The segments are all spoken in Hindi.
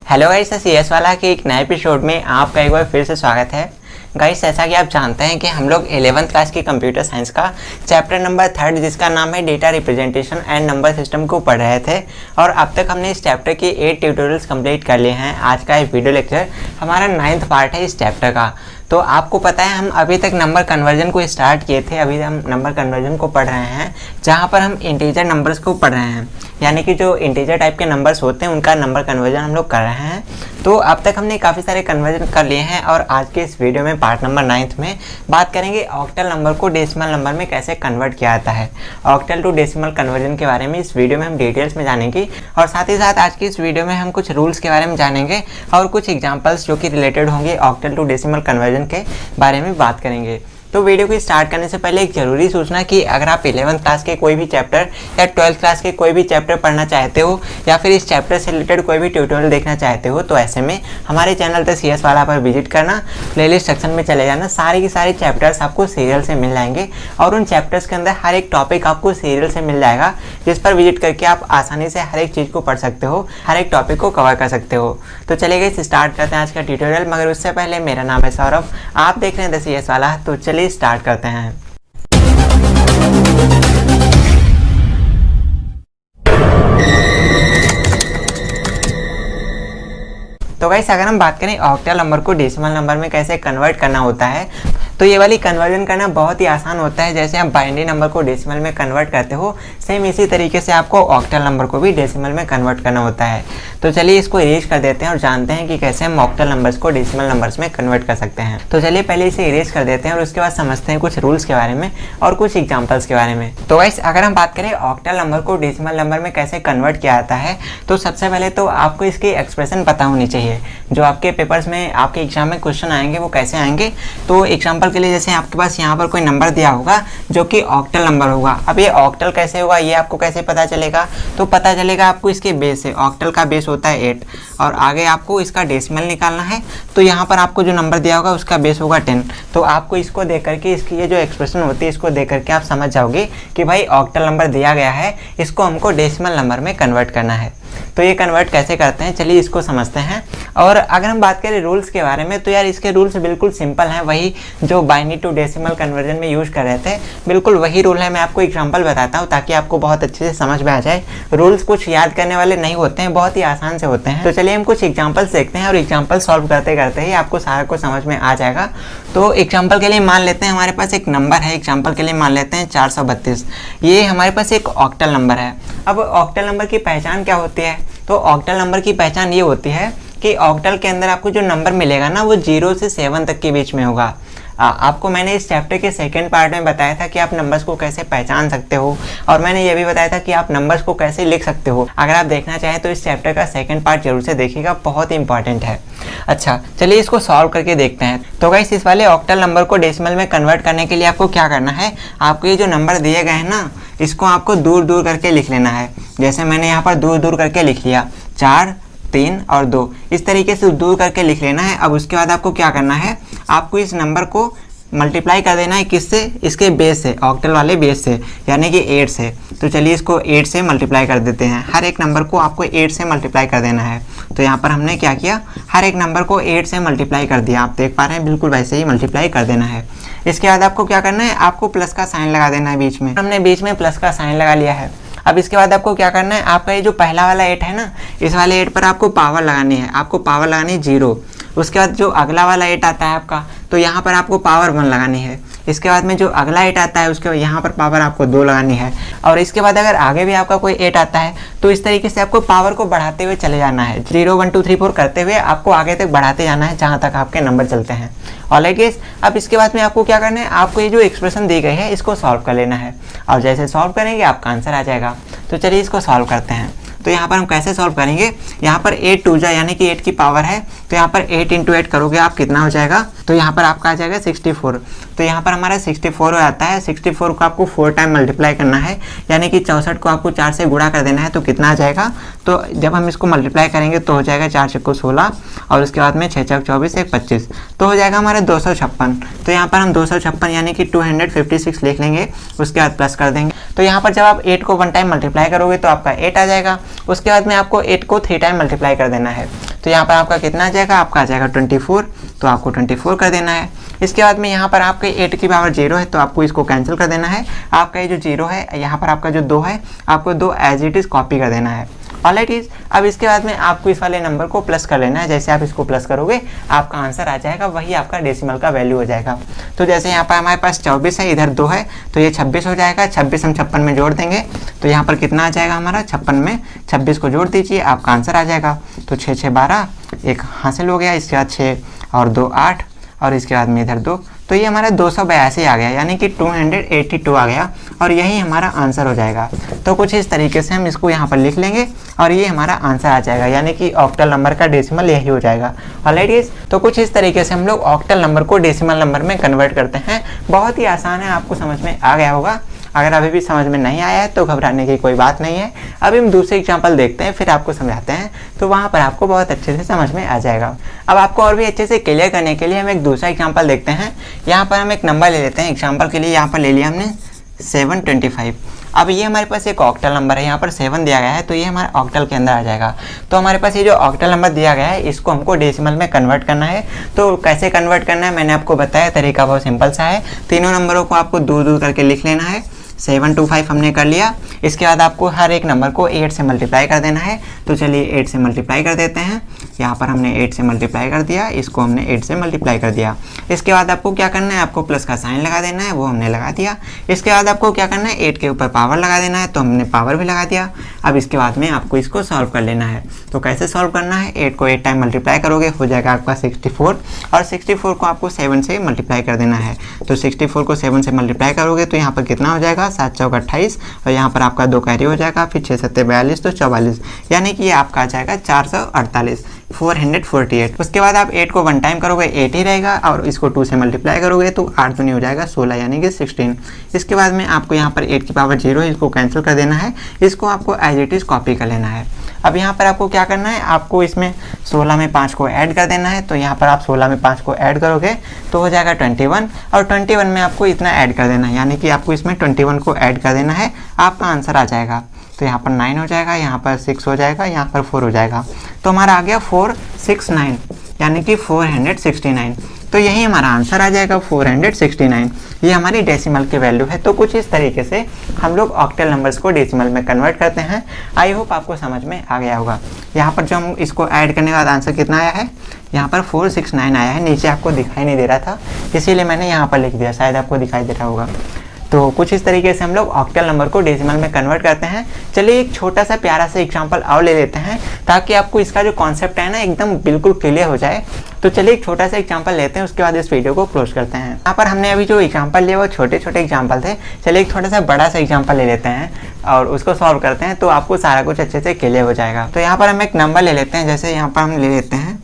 हेलो गाइस, CS वाला के एक नए एपिसोड में आपका एक बार फिर से स्वागत है। गाइस, जैसा कि आप जानते हैं कि हम लोग 11th क्लास की कंप्यूटर साइंस का चैप्टर नंबर 3 जिसका नाम है data representation and number system को पढ़ रहे थे और अब तक हमने इस चैप्टर के 8 ट्यूटोरियल्स कंप्लीट कर लिए हैं। आज का ये वीडियो लेक्चर हमारा 9th पार्ट है इस चैप्टर का। तो आपको पता है हम अभी तक नंबर कन्वर्जन को स्टार्ट किए थे, अभी हम नंबर कन्वर्जन को पढ़ रहे हैं जहाँ पर हम इंटीजर नंबर्स को पढ़ रहे हैं, यानी कि जो इंटीजर टाइप के नंबर्स होते हैं उनका नंबर कन्वर्जन हम लोग कर रहे हैं। तो अब तक हमने काफ़ी सारे कन्वर्जन कर लिए हैं और आज के इस वीडियो में पार्ट नंबर 9 में बात करेंगे ऑक्टल नंबर को डेसिमल नंबर में कैसे कन्वर्ट किया जाता है। ऑक्टल टू डेसिमल कन्वर्जन के बारे में इस वीडियो में हम डिटेल्स में जानेंगे और साथ ही साथ आज की इस वीडियो में हम कुछ रूल्स के बारे में जानेंगे और कुछ एग्जाम्पल्स जो कि रिलेटेड होंगे ऑक्टल टू डेसिमल कन्वर्जन के बारे में बात करेंगे। तो वीडियो को स्टार्ट करने से पहले एक ज़रूरी सूचना कि अगर आप 11th क्लास के कोई भी चैप्टर या 12th क्लास के कोई भी चैप्टर पढ़ना चाहते हो या फिर इस चैप्टर से रिलेटेड कोई भी ट्यूटोरियल देखना चाहते हो तो ऐसे में हमारे चैनल द CS वाला पर विजिट करना, प्लेलिस्ट सेक्शन में चले जाना। सारे के सारे चैप्टर्स आपको सीरियल से मिल जाएंगे और उन चैप्टर्स के अंदर हर एक टॉपिक आपको सीरियल से मिल जाएगा, जिस पर विजिट करके आप आसानी से हर एक चीज़ को पढ़ सकते हो, हर एक टॉपिक को कवर कर सकते हो। तो चलिए गाइस, स्टार्ट करते हैं आज का ट्यूटोरियल। मगर उससे पहले मेरा नाम है सौरभ, आप देख रहे हैं द CS वाला। तो चलिए स्टार्ट करते हैं। तो गाइस, अगर हम बात करें ऑक्टल नंबर को डेसिमल नंबर में कैसे कन्वर्ट करना होता है तो ये वाली कन्वर्जन करना बहुत ही आसान होता है। जैसे आप बाइनरी नंबर को डेसिमल में कन्वर्ट करते हो, सेम इसी तरीके से आपको ऑक्टल नंबर को भी डेसिमल में कन्वर्ट करना होता है। तो चलिए इसको इरेज कर देते हैं और जानते हैं कि कैसे हम ऑक्टल नंबर्स को डेसिमल नंबर्स में कन्वर्ट कर सकते हैं। तो चलिए पहले इसे इरेज कर देते हैं और उसके बाद समझते हैं कुछ रूल्स के बारे में और कुछ एग्जाम्पल्स के बारे में। तो गाइस, अगर हम बात करें ऑक्टल नंबर को डेसिमल नंबर में कैसे कन्वर्ट किया जाता है तो सबसे पहले तो आपको इसकी एक्सप्रेशन पता होनी चाहिए। जो आपके पेपर्स में, आपके एग्जाम में क्वेश्चन आएंगे वो कैसे आएंगे। तो एग्जाम्पल के लिए जैसे आपके पास यहाँ पर कोई नंबर दिया होगा जो कि ऑक्टल नंबर होगा। अब ये ऑक्टल कैसे होगा ये आपको कैसे पता चलेगा, तो पता चलेगा आपको इसके बेस से। ऑक्टल का बेस होता है 8 और आगे आपको इसका डेसिमल निकालना है। तो यहाँ पर आपको जो नंबर दिया होगा उसका बेस होगा 10। तो आपको इसको देख करके, इसकी ये जो एक्सप्रेशन होती है इसको देख करके आप समझ जाओगे कि भाई ऑक्टल नंबर दिया गया है, इसको हमको डेसिमल नंबर में कन्वर्ट करना है। तो ये कन्वर्ट कैसे करते हैं चलिए इसको समझते हैं। और अगर हम बात करें रूल्स के बारे में तो यार इसके रूल्स बिल्कुल सिंपल हैं, वही जो बाइनरी टू डेसिमल कन्वर्जन में यूज़ कर रहे थे बिल्कुल वही रूल है। मैं आपको एग्जांपल बताता हूँ ताकि आपको बहुत अच्छे से समझ में आ जाए। रूल्स कुछ याद करने वाले नहीं होते हैं, बहुत ही आसान से होते हैं। तो चलिए हम कुछ एग्जाम्पल्स देखते हैं और एग्जाम्पल सॉल्व करते करते ही आपको सारा कुछ समझ में आ जाएगा। तो एग्जाम्पल के लिए मान लेते हैं हमारे पास एक नंबर है, एग्जाम्पल के लिए मान लेते हैं 432। ये हमारे पास एक ऑक्टल नंबर है। अब ऑक्टल नंबर की पहचान क्या होती है, तो ऑक्टल नंबर की पहचान ये होती है कि ऑक्टल के अंदर आपको जो नंबर मिलेगा ना वो 0 से 7 तक के बीच में होगा। आपको मैंने इस चैप्टर के सेकंड पार्ट में बताया था कि आप नंबर्स को कैसे पहचान सकते हो और मैंने ये भी बताया था कि आप नंबर्स को कैसे लिख सकते हो। अगर आप देखना चाहें तो इस चैप्टर का सेकंड पार्ट जरूर से देखिएगा, बहुत ही इंपॉर्टेंट है। अच्छा, चलिए इसको सॉल्व करके देखते हैं। तो गाइस, इस वाले ऑक्टल नंबर को डेसिमल में कन्वर्ट करने के लिए आपको क्या करना है, आपको ये जो नंबर दिए गए हैं ना इसको आपको दूर दूर करके लिख लेना है। जैसे मैंने यहाँ पर दूर दूर करके लिख लिया 4, 3 और 2, इस तरीके से दूर करके लिख लेना है। अब उसके बाद आपको क्या करना है, आपको इस नंबर को मल्टीप्लाई कर देना है किससे, इसके बेस से, ऑक्टल वाले बेस से, यानी कि 8 से। तो चलिए इसको 8 से मल्टीप्लाई कर देते हैं। हर एक नंबर को आपको 8 से मल्टीप्लाई कर देना है। तो यहाँ पर हमने क्या किया, हर एक नंबर को 8 से मल्टीप्लाई कर दिया। आप देख पा रहे हैं बिल्कुल वैसे ही मल्टीप्लाई कर देना है। इसके बाद आपको क्या करना है, आपको प्लस का साइन लगा देना है बीच में। हमने बीच में प्लस का साइन लगा लिया है। अब इसके बाद आपको क्या करना है, आपका ये जो पहला वाला 8 है ना, इस वाले 8 पर आपको पावर लगानी है। आपको पावर लगानी है 0। उसके बाद जो अगला वाला 8 आता है आपका, तो यहाँ पर आपको पावर 1 लगानी है। इसके बाद में जो अगला 8 आता है उसके यहाँ पर पावर आपको 2 लगानी है। और इसके बाद अगर आगे भी आपका कोई 8 आता है तो इस तरीके से आपको पावर को बढ़ाते हुए चले जाना है। 0 1 2 3 4 करते हुए आपको आगे तक बढ़ाते जाना है जहाँ तक आपके नंबर चलते हैं। ऑलराइट गाइस, अब इसके बाद में आपको क्या करना है, आपको ये जो एक्सप्रेशन दी गई है इसको सॉल्व कर लेना है और जैसे सॉल्व करेंगे आपका आंसर आ जाएगा। तो चलिए इसको सॉल्व करते हैं। तो यहाँ पर हम कैसे सॉल्व करेंगे, यहाँ पर 8 2 जा यानी कि 8 की पावर है, तो यहाँ पर 8 × 8 करोगे आप कितना हो जाएगा, तो यहाँ पर आपका आ जाएगा 64। तो यहाँ पर हमारा 64 हो जाता है। 64 को आपको 4 टाइम मल्टीप्लाई करना है, यानी कि 64 को आपको 4 से गुणा कर देना है। तो कितना आ जाएगा, तो जब हम इसको मल्टीप्लाई करेंगे तो हो जाएगा 4 × 16 और उसके बाद में 6 × 24 1 25, तो हो जाएगा हमारा 256। तो यहाँ पर हम 256 यानी कि 256 लिख लेंगे, उसके बाद प्लस कर देंगे। तो यहाँ पर जब आप 8 को 1 टाइम मल्टीप्लाई करोगे तो आपका 8 आ जाएगा। उसके बाद में आपको 8 को 3 टाइम मल्टीप्लाई कर देना है, तो यहाँ पर आपका कितना आ जाएगा, आपका आ जाएगा 24, तो आपको 24 कर देना है। इसके बाद में यहाँ पर आपके 8 की पावर 0 है, तो आपको इसको कैंसिल कर देना है। आपका ये जो 0 है, यहाँ पर आपका जो 2 है, आपको 2 एज इट इज़ कॉपी कर देना है। ऑलराइट इज, अब इसके बाद में आपको इस वाले नंबर को प्लस कर लेना है। जैसे आप इसको प्लस करोगे आपका आंसर आ जाएगा, वही आपका डेसिमल का वैल्यू हो जाएगा। तो जैसे यहाँ पर हमारे पास 24 है, इधर 2 है, तो ये 26 हो जाएगा। 26 हम 56 में जोड़ देंगे, तो यहाँ पर कितना आ जाएगा हमारा, 56 में 26 को जोड़ दीजिए, आपका आंसर आ जाएगा। तो 6 6 12, एक हासिल हो गया। इसके बाद 6 और 2 8, और इसके बाद में इधर 2, तो ये हमारा 282 आ गया, यानी कि 282 आ गया, और यही हमारा आंसर हो जाएगा। तो कुछ इस तरीके से हम इसको यहाँ पर लिख लेंगे और ये हमारा आंसर आ जाएगा, यानी कि ऑक्टल नंबर का डेसिमल यही हो जाएगा। ऑलराइट, तो कुछ इस तरीके से हम लोग ऑक्टल नंबर को डेसिमल नंबर में कन्वर्ट करते हैं। बहुत ही आसान है, आपको समझ में आ गया होगा। अगर अभी भी समझ में नहीं आया है तो घबराने की कोई बात नहीं है। अभी हम दूसरे एग्जांपल देखते हैं, फिर आपको समझाते हैं, तो वहाँ पर आपको बहुत अच्छे से समझ में आ जाएगा। अब आपको और भी अच्छे से क्लियर करने के लिए हम एक दूसरा एग्जांपल देखते हैं। यहाँ पर हम एक नंबर ले लेते हैं एग्जांपल के लिए। यहाँ पर ले लिया हमने 725। अब ये हमारे पास एक ऑक्टल नंबर है, यहाँ पर 7 दिया गया है, तो ये हमारे ऑक्टल के अंदर आ जाएगा। तो हमारे पास ये जो ऑक्टल नंबर दिया गया है, इसको हमको डेसिमल में कन्वर्ट करना है। तो कैसे कन्वर्ट करना है मैंने आपको बताया, तरीका बहुत सिंपल सा है। तीनों नंबरों को आपको दूर दूर करके लिख लेना है। 725 हमने कर लिया। इसके बाद आपको हर एक नंबर को 8 से मल्टीप्लाई कर देना है। तो चलिए 8 से मल्टीप्लाई कर देते हैं। यहाँ पर हमने 8 से मल्टीप्लाई कर दिया, इसको हमने 8 से मल्टीप्लाई कर दिया। इसके बाद आपको क्या करना है, आपको प्लस का साइन लगा देना है, वो हमने लगा दिया। इसके बाद आपको क्या करना है, 8 के ऊपर पावर लगा देना है, तो हमने पावर भी लगा दिया। अब इसके बाद में आपको इसको सॉल्व कर लेना है। तो कैसे सॉल्व करना है, 8 को 8 टाइम मल्टीप्लाई करोगे हो जाएगा आपका 64, और 64 को आपको 7 से मल्टीप्लाई कर देना है। तो 64 को 7 से मल्टीप्लाई करोगे तो यहाँ पर कितना हो जाएगा, 7 चौक 28, और यहाँ पर आपका 2 कैरी हो जाएगा, फिर 6 7 42, तो 44, यानी कि ये आपका आ जाएगा 448, 448। उसके बाद आप 8 को 1 टाइम करोगे 8 ही रहेगा, और इसको 2 से मल्टीप्लाई करोगे तो 8 दूनी हो जाएगा 16, यानी कि 16। इसके बाद में आपको यहाँ पर 8 की पावर 0 है, इसको कैंसिल कर देना है, इसको आपको एज इट इज़ कॉपी कर लेना है। अब यहाँ पर आपको क्या करना है, आपको इसमें 16 में 5 को ऐड कर देना है। तो यहाँ पर आप 16 में 5 को ऐड करोगे तो हो जाएगा 21, और 21 में आपको इतना ऐड कर देना है, यानी कि आपको इसमें 21 को ऐड कर देना है, आपका आंसर आ जाएगा। तो यहाँ पर 9 हो जाएगा, यहाँ पर 6 हो जाएगा, यहाँ पर 4 हो जाएगा, तो हमारा आ गया 469, यानी कि 469। तो यही हमारा आंसर आ जाएगा 469। ये हमारी डेसिमल की वैल्यू है। तो कुछ इस तरीके से हम लोग ऑक्टल नंबर्स को डेसिमल में कन्वर्ट करते हैं। आई होप आपको समझ में आ गया होगा। यहाँ पर जो हम इसको ऐड करने के बाद आंसर कितना आया है, यहाँ पर 469 आया है। नीचे आपको दिखाई नहीं दे रहा था, इसीलिए मैंने यहाँ पर लिख दिया, शायद आपको दिखाई दे रहा होगा। तो कुछ इस तरीके से हम लोग ऑक्टल नंबर को डेसिमल में कन्वर्ट करते हैं। चलिए एक छोटा सा प्यारा सा एग्जांपल और ले लेते हैं, ताकि आपको इसका जो कॉन्सेप्ट है ना एकदम बिल्कुल क्लियर हो जाए। तो चलिए एक छोटा सा एग्जांपल लेते हैं, उसके बाद इस वीडियो को क्लोज करते हैं। यहाँ पर हमने अभी जो एग्जांपल लिए वो छोटे छोटे एग्जांपल थे। चलिए एक थोड़ा सा बड़ा सा एग्जांपल ले लेते हैं और उसको सॉल्व करते हैं, तो आपको सारा कुछ अच्छे से क्लियर हो जाएगा। तो यहाँ पर हम एक नंबर ले लेते हैं, जैसे यहाँ पर हम ले लेते हैं,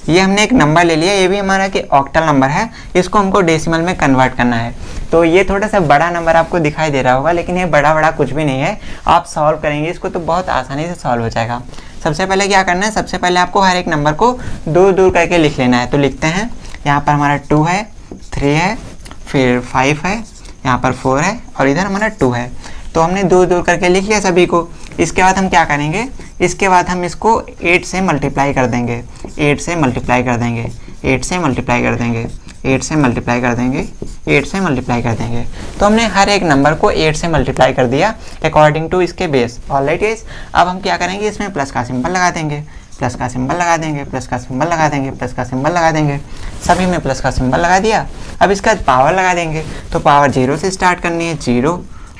ये हमने एक नंबर ले लिया, ये भी हमारा कि ऑक्टल नंबर है, इसको हमको डेसिमल में कन्वर्ट करना है। तो ये थोड़ा सा बड़ा नंबर आपको दिखाई दे रहा होगा, लेकिन ये बड़ा कुछ भी नहीं है। आप सॉल्व करेंगे इसको तो बहुत आसानी से सॉल्व हो जाएगा। सबसे पहले क्या करना है, सबसे पहले आपको हर एक नंबर को दूर दूर करके लिख लेना है। तो लिखते हैं, यहाँ पर हमारा 2 है, 3 है, फिर 5 है, यहाँ पर 4 है, और इधर हमारा 2 है। तो हमने दूर दूर करके लिख लिया सभी को। इसके बाद हम क्या करेंगे, इसके बाद हम इसको 8 से मल्टीप्लाई कर देंगे, 8 से मल्टीप्लाई कर देंगे, 8 से मल्टीप्लाई कर देंगे, 8 से मल्टीप्लाई कर देंगे, 8 से मल्टीप्लाई कर देंगे। तो हमने हर एक नंबर को 8 से मल्टीप्लाई कर दिया अकॉर्डिंग टू इसके बेस। ऑलराइट गाइस, अब हम क्या करेंगे, इसमें प्लस का सिंबल लगा देंगे, प्लस का सिंबल लगा देंगे, प्लस का सिंबल लगा देंगे, प्लस का सिंबल लगा देंगे। सभी में प्लस का सिंबल लगा दिया। अब इसके बाद पावर लगा देंगे। तो पावर 0 से स्टार्ट करनी है, 0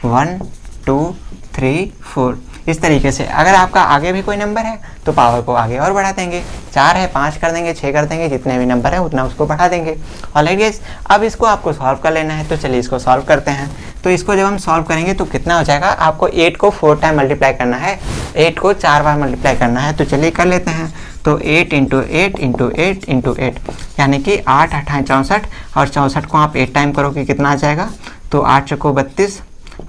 1 2 3 4, इस तरीके से। अगर आपका आगे भी कोई नंबर है तो पावर को आगे और बढ़ा देंगे, 4 है 5 कर देंगे, 6 कर देंगे, जितने भी नंबर है उतना उसको बढ़ा देंगे। ऑलराइट गाइस, अब इसको आपको सॉल्व कर लेना है। तो चलिए इसको सॉल्व करते हैं। तो इसको जब हम सॉल्व करेंगे तो कितना हो जाएगा, आपको 8 को 4 टाइम मल्टीप्लाई करना है, 8 को 4 बार मल्टीप्लाई करना है। तो चलिए कर लेते हैं। तो 8 × 8 × 8 × 8, यानी कि 8 8 64, और 64 को आप 8 टाइम करोगे कितना आ जाएगा, तो 8 चौको 32,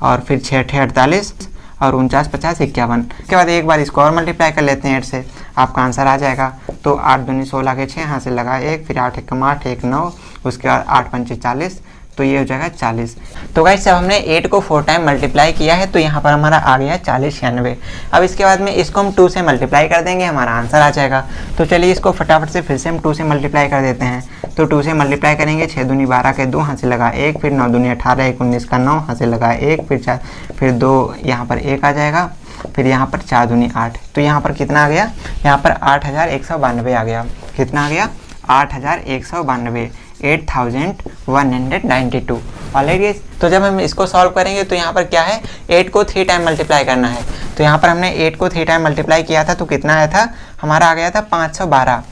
और फिर 6 8 48, और 49 50 51। उसके बाद एक बार इसको और मल्टीप्लाई कर लेते हैं 8 से, आपका आंसर आ जाएगा। तो 8 दूनी 16 के 6, यहाँ से लगा 1, फिर 8 1 8 1 9, उसके बाद 8 5 40, तो ये हो जाएगा 40। तो गाइस जब हमने 8 को 4 टाइम मल्टीप्लाई किया है तो यहाँ पर हमारा आ गया 40 96। अब इसके बाद में इसको हम 2 से मल्टीप्लाई कर देंगे, हमारा आंसर आ जाएगा। तो चलिए इसको फटाफट से फिर से हम 2 से मल्टीप्लाई कर देते हैं। तो 2 से मल्टीप्लाई करेंगे, 6 दूनी 12 के 2 हाथ से लगा 1, फिर 9 दूनी 18, 1 19 का 9 हाथ से लगा 1, फिर 4, फिर 2 यहाँ पर 1 आ जाएगा, फिर यहाँ पर 4 दूनी 8। तो यहाँ पर कितना आ गया, यहाँ पर 8192 आ गया। कितना आ गया, 8192, 8192। ऑलराइट, तो जब हम इसको सॉल्व करेंगे तो यहाँ पर क्या है, 8 को 3 टाइम मल्टीप्लाई करना है। तो यहाँ पर हमने 8 को 3 टाइम मल्टीप्लाई किया था तो कितना आया था, हमारा आ गया था 512।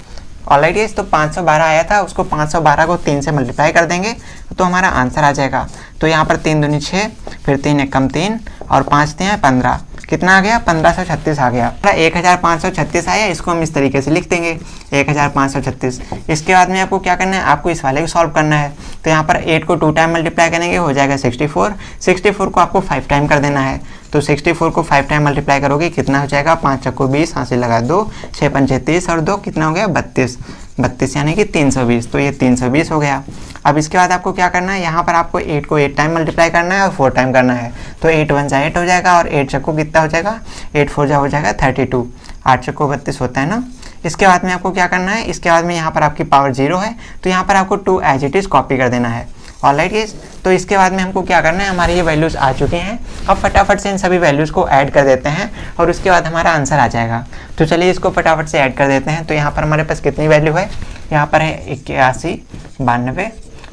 ऑलराइट, तो 512 आया था, उसको 512 को 3 से मल्टीप्लाई कर देंगे तो हमारा आंसर आ जाएगा। तो यहाँ पर 3 दूनी 6, फिर 3 एक कम 3 और 5 3 15। कितना आ गया, 1536 आ गया। 1536 आया, इसको हम इस तरीके से लिख देंगे 1536। इसके बाद में आपको क्या करना है, आपको इस वाले को सॉल्व करना है। तो यहाँ पर 8 को 2 टाइम मल्टीप्लाई करेंगे, हो जाएगा 64। 64 को आपको 5 टाइम कर देना है। तो 64 को 5 टाइम मल्टीप्लाई करोगे, कितना हो जाएगा, 5 चक्को 20, हाथ से लगा 2, 6 पंचे 30 और 2 कितना हो गया, 32। 32 यानी कि 320। तो ये 320 हो गया। अब इसके बाद आपको क्या करना है, यहाँ पर आपको 8 को 8 टाइम मल्टीप्लाई करना है और 4 टाइम करना है। तो 8 1 8 हो जाएगा और 8 चक्को कितना हो जाएगा, 8 4 हो जाएगा 32। 8 चक्को 32 होता है ना। इसके बाद में आपको क्या करना है, इसके बाद में यहाँ पर आपकी पावर 0 है तो यहाँ पर आपको 2 एज इट इज़ कॉपी कर देना है। ऑलराइट गाइस, तो इसके बाद में हमको क्या करना है, हमारी ये वैल्यूज़ आ चुके हैं। अब फटाफट से इन सभी वैल्यूज़ को ऐड कर देते हैं और उसके बाद हमारा आंसर आ जाएगा। तो चलिए इसको फटाफट से ऐड कर देते हैं। तो यहाँ पर हमारे पास कितनी वैल्यू है, यहाँ पर है 81 92,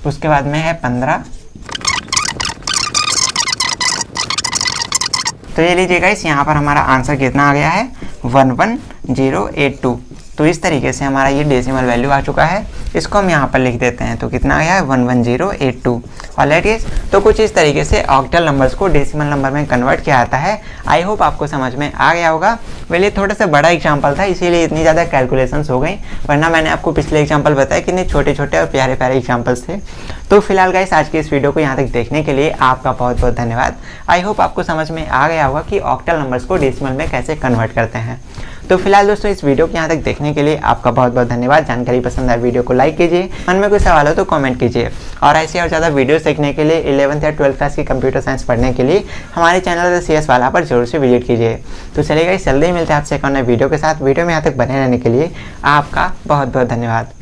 उसके बाद में है 15। तो ये लीजिए गाइस, यहाँ पर हमारा आंसर कितना आ गया है, 11082। तो इस तरीके से हमारा ये डेसिमल वैल्यू आ चुका है। इसको हम यहाँ पर लिख देते हैं। तो कितना आया है, 11082। ऑलराइट, तो कुछ इस तरीके से ऑक्टल नंबर्स को डेसिमल नंबर में कन्वर्ट किया जाता है। आई होप आपको समझ में आ गया होगा। पहले थोड़ा सा बड़ा एग्जाम्पल था, इसीलिए इतनी ज़्यादा कैलकुलेशंस हो गई, वरना मैंने आपको पिछले एग्जाम्पल बताया कितने छोटे छोटे और प्यारे प्यारे एग्जाम्पल्स थे। तो फिलहाल गाइस, आज की इस वीडियो को यहाँ तक देखने के लिए आपका बहुत बहुत धन्यवाद। आई होप आपको समझ में आ गया होगा कि ऑक्टल नंबर्स को डेसिमल में कैसे कन्वर्ट करते हैं। तो फिलहाल दोस्तों, इस वीडियो को यहाँ तक देखने के लिए आपका बहुत बहुत धन्यवाद। जानकारी पसंद आए वीडियो को लाइक कीजिए, मन में कोई सवाल हो तो कमेंट कीजिए और ऐसे और ज़्यादा वीडियोस देखने के लिए 11th या 12th क्लास की कंप्यूटर साइंस पढ़ने के लिए हमारे चैनल CS वाला पर जरूर से विजिट कीजिए। तो चलिए गाइस, जल्दी मिलते हैं आपसे एक और नए वीडियो के साथ। वीडियो में यहाँ तक बने रहने के लिए आपका बहुत बहुत धन्यवाद।